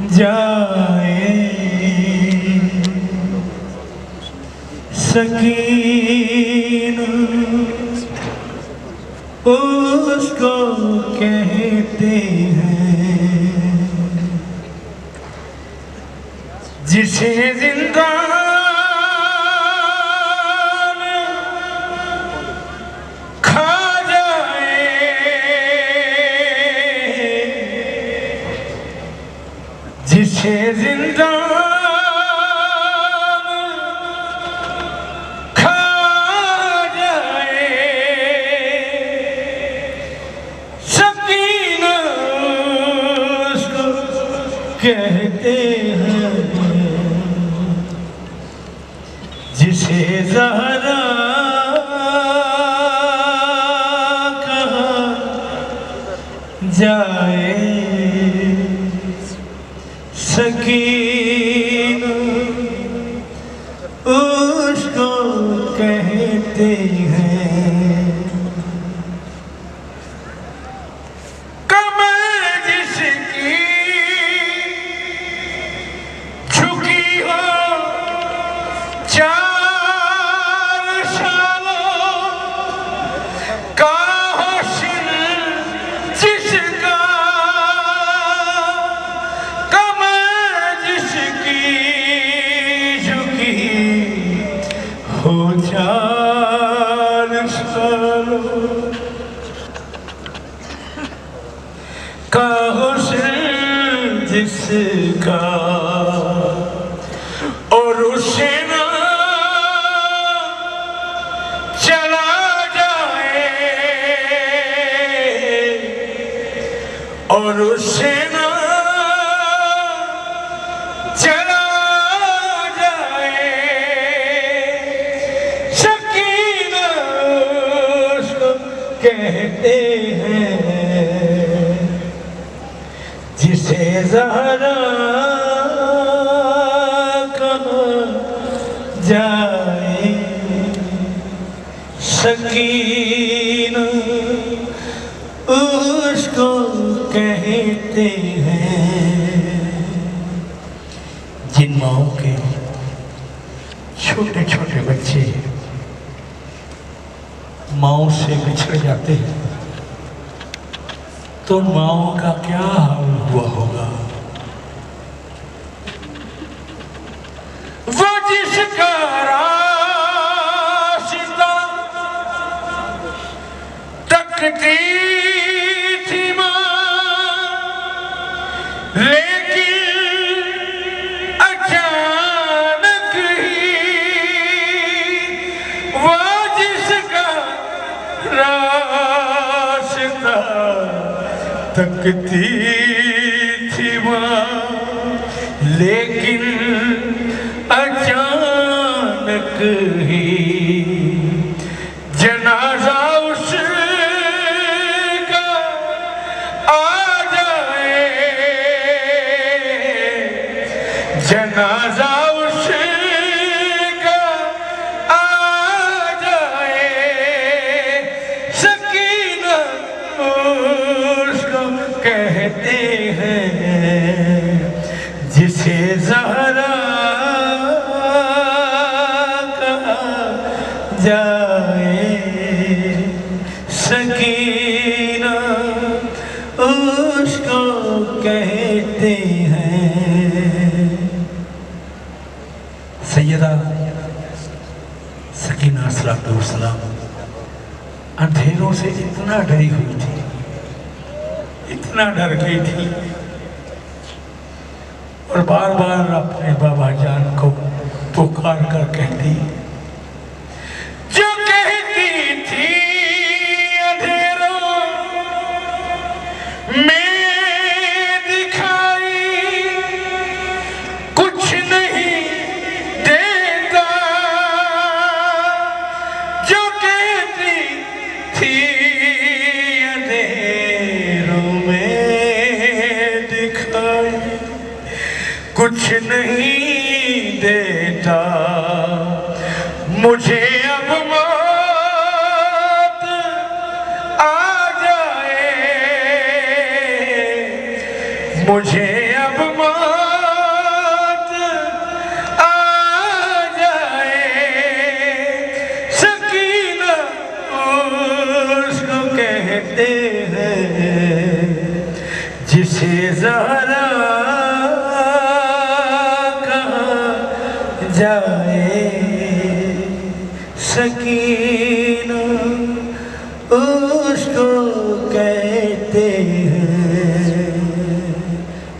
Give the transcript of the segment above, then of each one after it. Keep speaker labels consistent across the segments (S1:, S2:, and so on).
S1: जाए सकीन उसको कहते हैं जिसे जिंदान खा जाए, जिसे जिंदान खा जाए, सकीना उसको कहते हैं जिसे ज़हरा कहा जाए, सकीन उसको कहते हैं। कमर जिसकी झुकी हो चार सालों का हुस्न जिसका, कमर जिसकी झुकी हो चार सालों का हुस्न जिसका, और उसे ना चला जाए, और उसे ना चला जाए, सकीना उसको कहते हैं जिसे ज़हरा कहा जाए, सकीना उसको कहते हैं। जिन माओं के छोटे छोटे बच्चे माओं से बिछड़ जाते हैं तो माओं का क्या हाल हुआ होगा। वो जिसका रास्ता तकती थी माँ, लेकिन अचानक ही वो जिसका रास्ता तकती थी माँ, लेकिन अचानक ही जनाजा उसका आ जाए, जनाजा उसका आ जाए, सकीना उसको कहते हैं जिसे ज़हरा कहा जाए, सकीना उसको कहते हैं। सैयदा सकीना अलैहिस्सलाम अंधेरों से इतना डरी हुई थी, इतना डर गई थी, और बार बार अपने बाबा जान को पुकार कर कहती, जो कहती थी अंधेरों में दिखाई कुछ नहीं देता, जो कहती थी अंधेरों में दिखाई कुछ नहीं देता, मुझे अब मौत आ जाए, मुझे अब मौत आ जाए, सकीना उसको कहते हैं जिसे ज़हरा कहा जाए, सकीना उसको कहते हैं।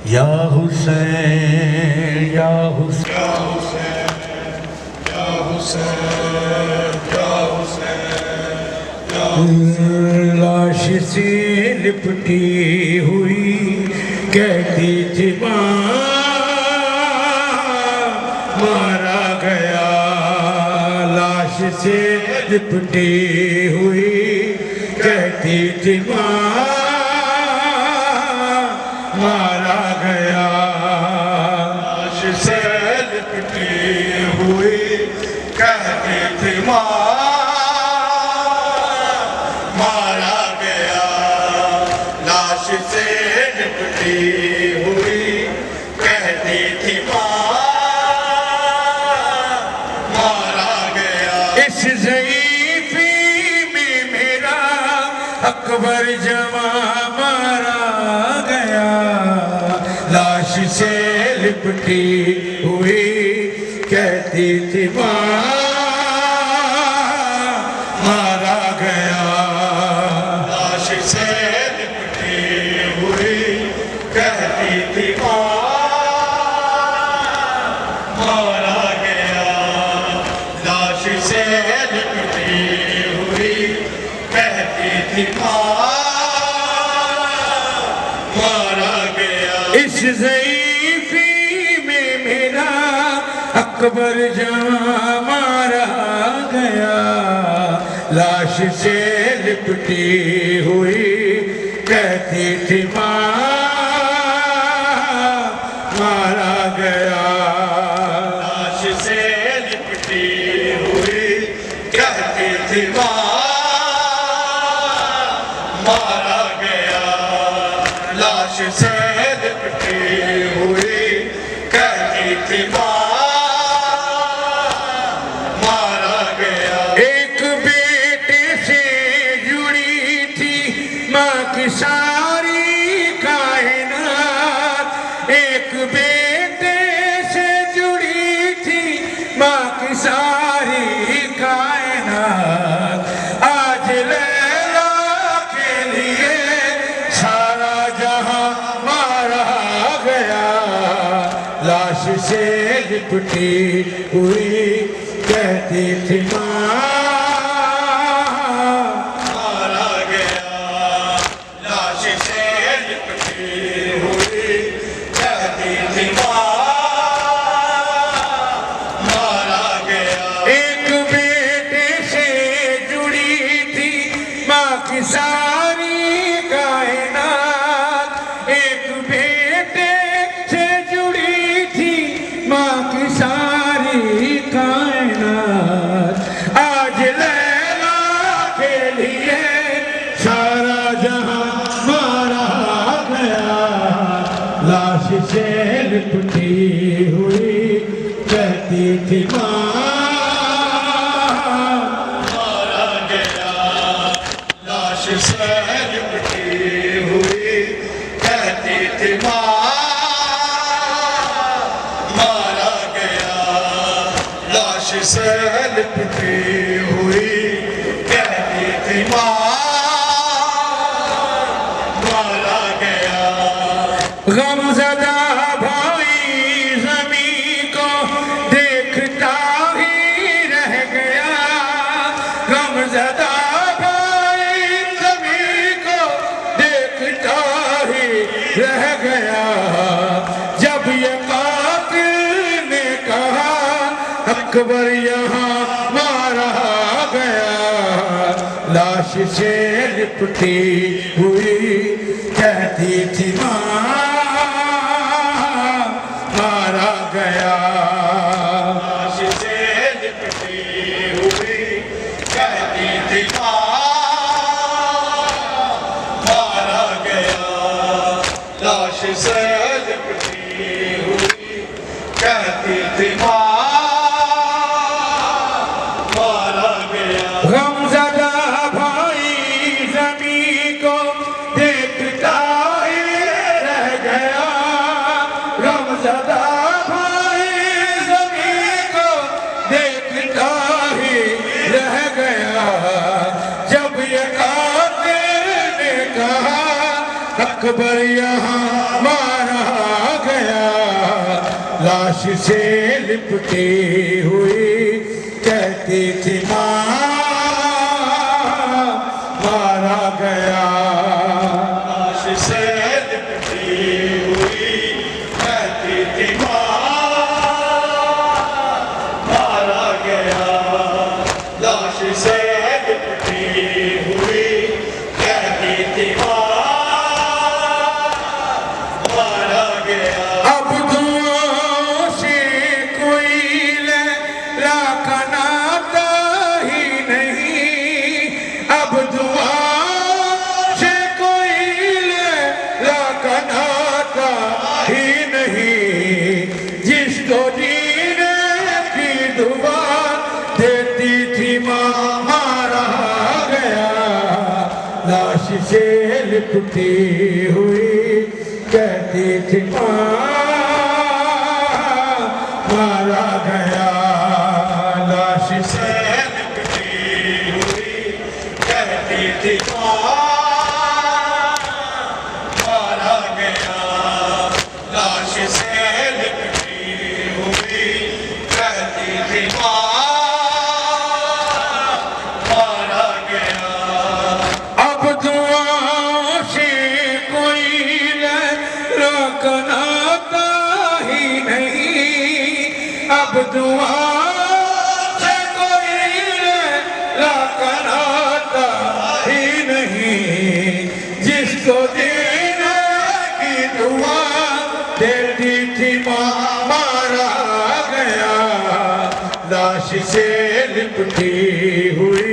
S1: या हुसैन या हुसैन या हुसैन या हुसैन, लाश से लिपटी हुई कहती थी माँ मारा गया, लाश से लिपटी हुई कहती थी माँ मारा गया, लाश से लिपटी हुई कहती थी माँ मारा गया, लाश से लिपटी हुई कहती थी माँ मारा गया। इस ज़ईफ़ी में मेरा अकबर जवां मारा गया, लाश से लिपटी हुई कहती थी माँ मारा गया, लाश से लिपटी हुई कहती थी माँ मारा गया, लाश से लिपटी हुई कहती थी माँ मारा गया। इस ज़ईफ़ी में मेरा अकबर जवां मारा गया, लाश से लिपटी हुई कहती थी माँ मारा गया, लाश से लिपटी हुई कहती थी माँ मारा गया, लाश से लिपटी हुई कहती थी माँ मारा गया। एक बेटे से जुड़ी थी माँ की सारी कायनात, एक बेटे से जुड़ी थी माँ की सारी कायनात, आज लैला के लिए सारा जहां मारा गया, लाश से लिपटी हुई कहती थी माँ मारा गया, लाश से लिपटी हुई कहती थी माँ मारा गया। एक बेटे से जुड़ी थी माँ की सारी कायनात, एक बेटे से जुड़ी थी माँ की सारी कायनात, आज लैला के लिए सारा जहां मारा गया, लाश से लिपटी हुई कहती थी माँ मारा गया, लाश से लिपटी हुई कहती थी माँ मारा गया, लाश से लिपटी हुई कहती थी माँ मारा गया। गमज़दा भाई ज़मीं को देखता ही रह गया, गमज़दा भाई ज़मीं को देखता ही रह गया, जब ये कातिल ने कहा अकबर यहाँ मारा गया, लाश से लिपटी हुई कहती थी माँ मारा गया, लाश से लिपटी हुई कहती थी माँ मारा गया, लाश से लिपटी हुई कहती थी माँ मारा गया।
S2: गमज़दा भाई ज़मीं को देखता ही रह गया। गमज़दा भाई ज़मीं को देखता ही रह गया। जब ये कातिल ने कहा अकबर यहाँ मारा गया, लाश से लिपटी हुई कहती थी माँ मारा गया।
S1: लाश से लिपटी हुई कहती थी माँ मारा गया। लाश से लिपटी हुई कहती थी माँ मारा गया।
S2: अब दुआओं से कोई लैला का नाता ही नहीं। अब दुआओं से कोई लैला का नाता ही नहीं। जिसको जीने की दुआ देती थी माँ मारा गया। लाश से लिपटी हुई कहती थी माँ मारा गया। लाश से
S1: लिपटी हुई कहती थी माँ मारा गया। लाश से लिपटी हुई कहती थी माँ मारा गया।
S2: अब दुआओं से कोई नाता ही नहीं। अब दुआओं से कोई नाता ही नहीं। जिसको जीने की दुआ देती थी माँ मारा गया। लाश से लिपटी हुई